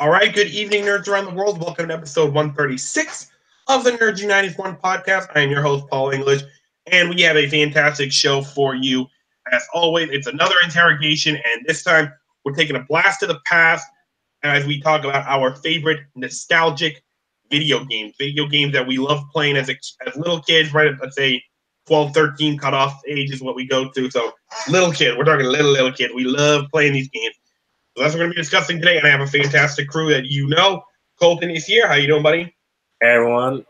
All right, good evening, nerds around the world. Welcome to episode 136 of the Nerds United One podcast. I am your host, Paul English, and we have a fantastic show for you. As always, it's another interrogation, and this time we're taking a blast to the past as we talk about our favorite nostalgic video games that we love playing as little kids, right at, let's say, 12, 13 cutoff age is what we go to. So little kid, we're talking little kid. We love playing these games. So that's what we're going to be discussing today, and I have a fantastic crew that you know. Colton is here. How you doing, buddy? Hey, everyone.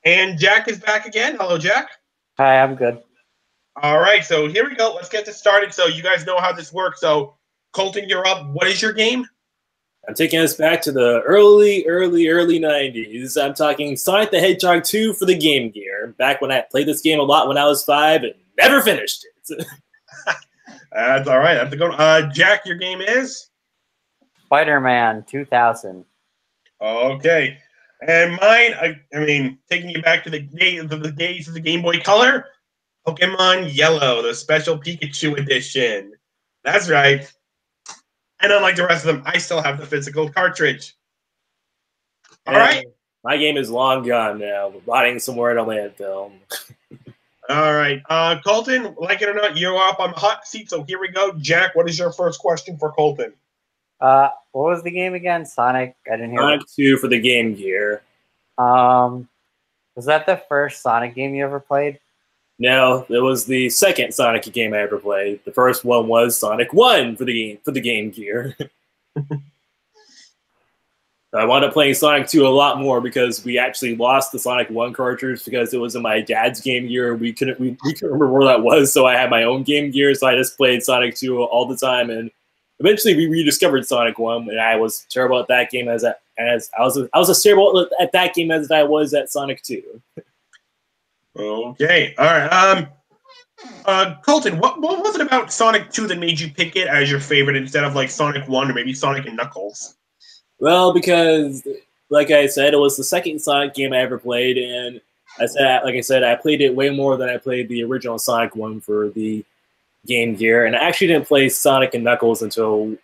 And Jack is back again. Hello, Jack. Hi, I'm good. All right, so here we go. Let's get this started. So you guys know how this works. So, Colton, you're up. What is your game? I'm taking us back to the early 90s. I'm talking Sonic the Hedgehog 2 for the Game Gear. Back when I played this game a lot when I was 5 and never finished it. That's all right. That's a good one. Jack, your game is? Spider-Man 2000. Okay. And mine, I mean, taking you back to the days of the Game Boy Color, Pokemon Yellow, the special Pikachu edition. That's right. And unlike the rest of them, I still have the physical cartridge. All right. My game is long gone now, rotting somewhere in a landfill. All right. Colton, like it or not, you're up on the hot seat, so here we go. Jack, what is your first question for Colton? What was the game again? Sonic? I didn't hear. Sonic 2 for the Game Gear. Was that the first Sonic game you ever played? No, it was the second Sonic game I ever played. The first one was Sonic 1 for the Game Gear. I wound up playing Sonic 2 a lot more because we actually lost the Sonic 1 cartridge because it was in my dad's Game Gear. We couldn't remember where that was, so I had my own Game Gear, so I just played Sonic 2 all the time. And eventually, we rediscovered Sonic 1, and I was terrible at that game as I was as terrible at that game as I was at Sonic 2. Okay, all right. Colton, what was it about Sonic 2 that made you pick it as your favorite instead of like Sonic 1 or maybe Sonic and Knuckles? Well, because, like I said, it was the second Sonic game I ever played, and I played it way more than I played the original Sonic 1 for the Game Gear, and I actually didn't play Sonic and Knuckles until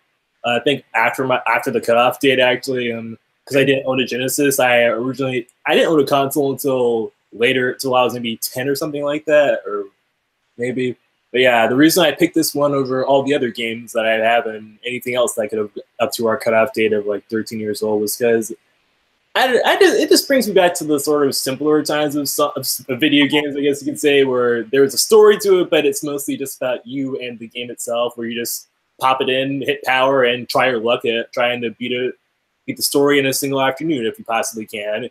I think after the cutoff date, actually, because I didn't own a Genesis. I didn't own a console until later, till I was maybe 10 or something like that, or maybe. But yeah, the reason I picked this one over all the other games that I have and anything else that I could have up to our cutoff date of like 13 years old was because it just brings me back to the sort of simpler times of video games, I guess you could say, where there's a story to it, but it's mostly just about you and the game itself, where you just pop it in, hit power, and try your luck at trying to beat the story in a single afternoon if you possibly can.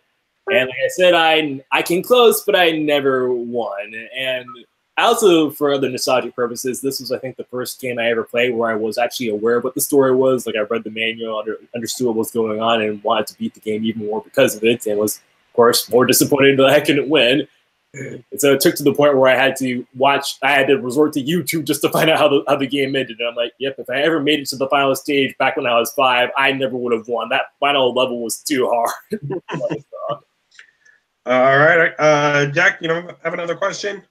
And like I said, I came close, but I never won. And also, for other nostalgic purposes, this was, I think, the first game I ever played where I was actually aware of what the story was. Like, I read the manual, understood what was going on, and wanted to beat the game even more because of it, and was, of course, more disappointed that I couldn't win. And so it took to the point where I had to resort to YouTube just to find out how the game ended. And I'm like, yep, if I ever made it to the final stage back when I was 5, I never would have won. That final level was too hard. All right. Jack, have another question?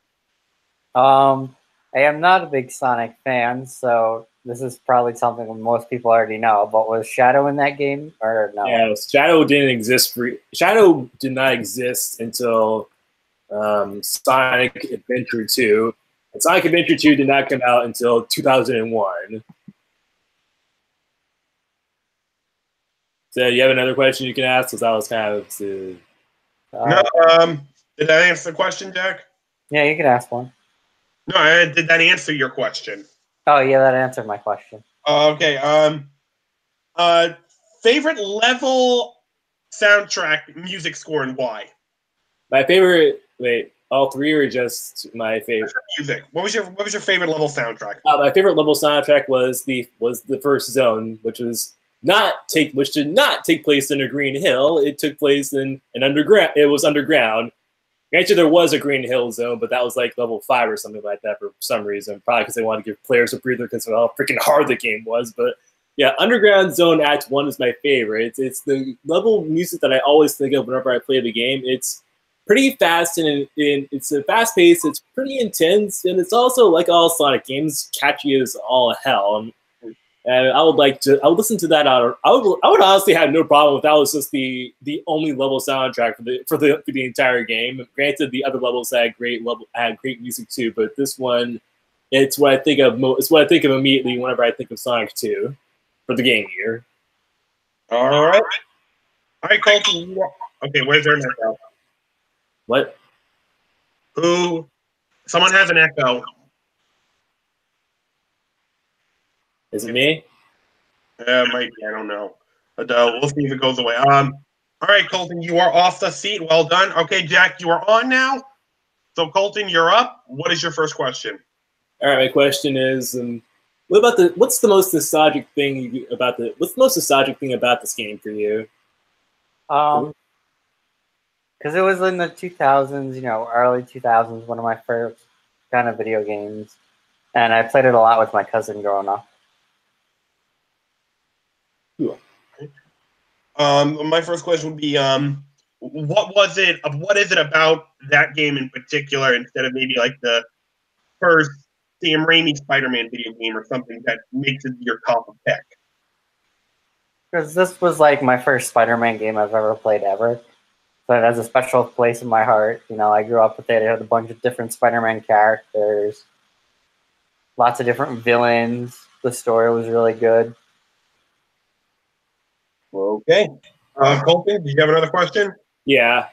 I am not a big Sonic fan, so this is probably something most people already know. But was Shadow in that game or no? Yeah, Shadow Shadow did not exist until Sonic Adventure 2. And Sonic Adventure 2 did not come out until 2001. So you have another question you can ask? Because I was kind of no. Did that answer the question, Jack? Yeah, you can ask one. No, did that answer your question? Oh, yeah, that answered my question. Okay. Favorite level, soundtrack, music score, and why? My favorite. Wait, all three or just my favorite? Music. What was your favorite level soundtrack? My favorite level soundtrack was the first zone, which did not take place in a green hill. It took place in an underground. It was underground. Actually, there was a Green Hill zone, but that was like level 5 or something like that for some reason. Probably because they wanted to give players a breather because of how freaking hard the game was. But yeah, Underground Zone Act 1 is my favorite. It's the level of music that I always think of whenever I play the game. It's pretty fast and it's a fast pace. It's pretty intense, and it's also, like all Sonic games, catchy as all hell. And I would listen to that. I would honestly have no problem if that was just the only level soundtrack for the entire game. Granted, the other levels had great music too, but this one, it's what I think of. It's what I think of immediately whenever I think of Sonic 2 for the Game Gear. All right, Colton. Okay, where's their echo? What? Who? Someone has an echo. Is it me? Might be. I don't know. But we'll see if it goes away. All right, Colton, you are off the seat. Well done. Okay, Jack, you are on now. So, Colton, you're up. What is your first question? All right, my question is, what's the most nostalgic thing about this game for you? Because it was in the 2000s, early 2000s, one of my first kind of video games, and I played it a lot with my cousin growing up. Cool. My first question would be, what is it about that game in particular, instead of maybe like the first Sam Raimi Spider-Man video game or something, that makes it your top of pick? Because this was like my first Spider-Man game I've ever played ever. So it has a special place in my heart. I grew up with it. It had a bunch of different Spider-Man characters, lots of different villains. The story was really good. Okay. Colton, did you have another question? Yeah.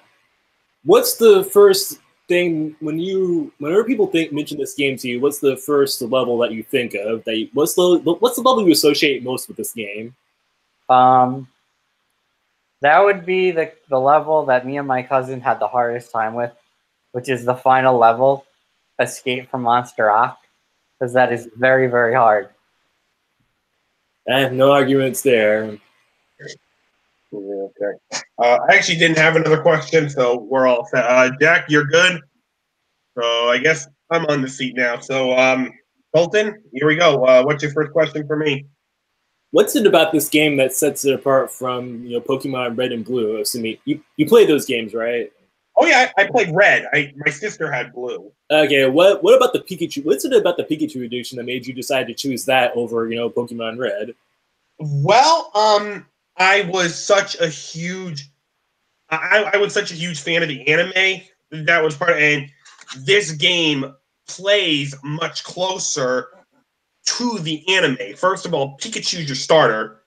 What's the first thing whenever people mention this game to you? What's the first level that you think of? What's the level you associate most with this game? That would be the level that me and my cousin had the hardest time with, which is the final level, Escape from Monster Rock, because that is very, very hard. I have no arguments there. Okay. I actually didn't have another question, so we're all set. Jack, you're good. So I guess I'm on the seat now. So, Colton, here we go. What's your first question for me? What's it about this game that sets it apart from Pokemon Red and Blue? Assuming you played those games, right? Oh yeah, I played Red. My sister had Blue. Okay, what about the Pikachu? What's it about the Pikachu edition that made you decide to choose that over Pokemon Red? Well, I was such a huge fan of the anime. That was part of, and this game plays much closer to the anime. First of all, Pikachu's your starter.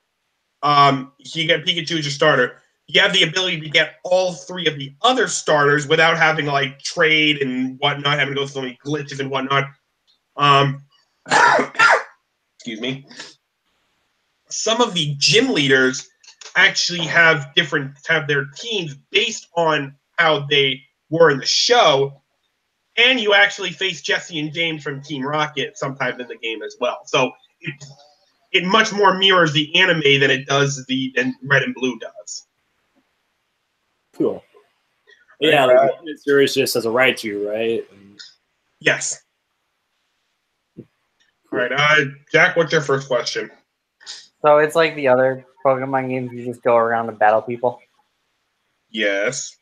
You get Pikachu as your starter. You have the ability to get all three of the other starters without having to like trade and whatnot, having to go through so many glitches and whatnot. Excuse me. Some of the gym leaders actually have their teams based on how they were in the show, and you actually face Jesse and James from Team Rocket sometimes in the game as well. So it much more mirrors the anime than it does than Red and Blue does. Cool. Yeah, the series just has a right to, right? Yes. All right, Jack, what's your first question? So it's like the other Pokemon games, you just go around and battle people? Yes.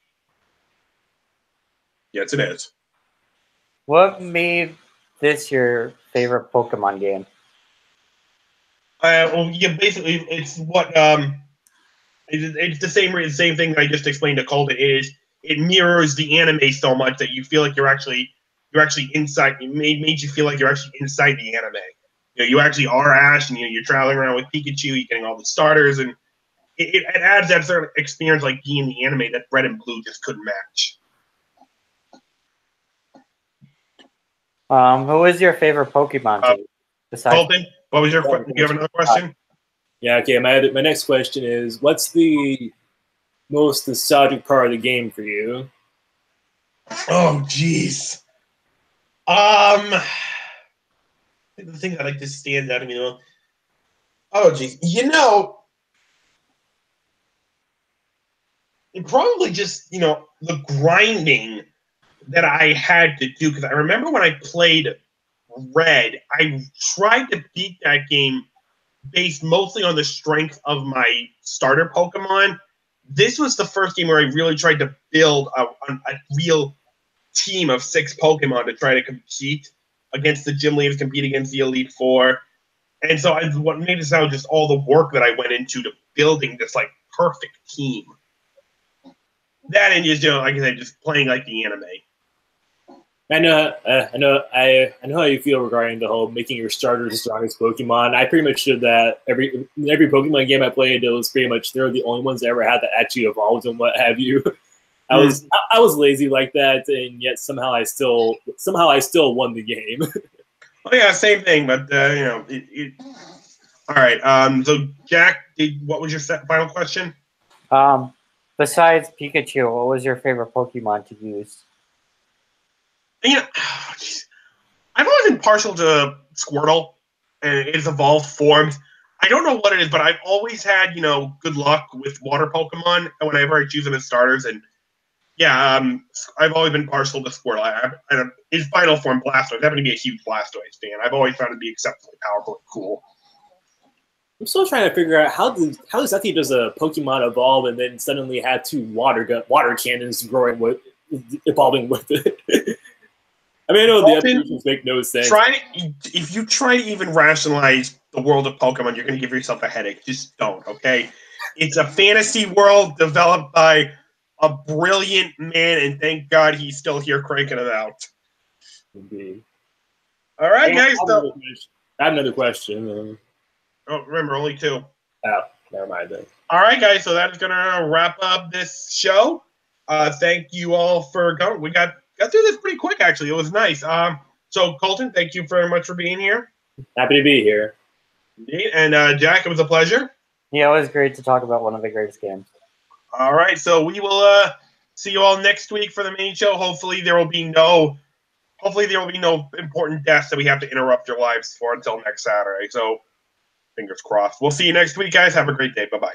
Yes, it is. What made this your favorite Pokemon game? Well, yeah, basically, it's what it's the same thing I just explained to Colton. It mirrors the anime so much that you feel like you're actually inside. It made you feel like you're actually inside the anime. You actually are Ash, and you're traveling around with Pikachu. You're getting all the starters, and it adds that sort of experience like being in the anime that Red and Blue just couldn't match. Who is your favorite Pokemon team? Colton, what was your? Do you have another question? Yeah. Okay. My next question is, what's the most nostalgic part of the game for you? Oh, jeez. The thing that like just stands out to me. Oh, jeez. It probably just the grinding that I had to do, because I remember when I played Red, I tried to beat that game based mostly on the strength of my starter Pokemon. This was the first game where I really tried to build a real team of 6 Pokemon to try to compete against the gym leaders, compete against the Elite Four. And so what made it sound just all the work that I went into to building this like perfect team. That and just, like I said, just playing like the anime. I know how you feel regarding the whole making your starters the strongest Pokemon. I pretty much did that every Pokemon game I played. It was pretty much they're the only ones that ever had that actually evolved and what have you. I was lazy like that, and yet somehow I still won the game. Oh yeah, same thing. But all right. So Jack, what was your final question? Besides Pikachu, what was your favorite Pokemon to use? I've always been partial to Squirtle and its evolved forms. I don't know what it is, but I've always had, good luck with water Pokemon whenever I choose them as starters. And yeah, I've always been partial to Squirtle. His final form, Blastoise, I happen to be a huge Blastoise fan. I've always found it to be exceptionally powerful and cool. I'm still trying to figure out how exactly does a Pokemon evolve and then suddenly have two water cannons evolving with it. I mean, I know the evolutions make no sense. If you try to even rationalize the world of Pokemon, you're going to give yourself a headache. Just don't, okay? It's a fantasy world developed by a brilliant man, and thank God he's still here cranking it out. Indeed. All right, guys. I have another question. Oh, remember, only 2. Oh, never mind then. All right, guys. So that is going to wrap up this show. Thank you all for coming. We got through this pretty quick, actually. It was nice. So, Colton, thank you very much for being here. Happy to be here. Indeed. And, Jack, it was a pleasure. Yeah, it was great to talk about one of the greatest games. All right. So we will see you all next week for the main show. Hopefully there will be no important deaths that we have to interrupt your lives for until next Saturday. So, fingers crossed. We'll see you next week, guys. Have a great day. Bye-bye.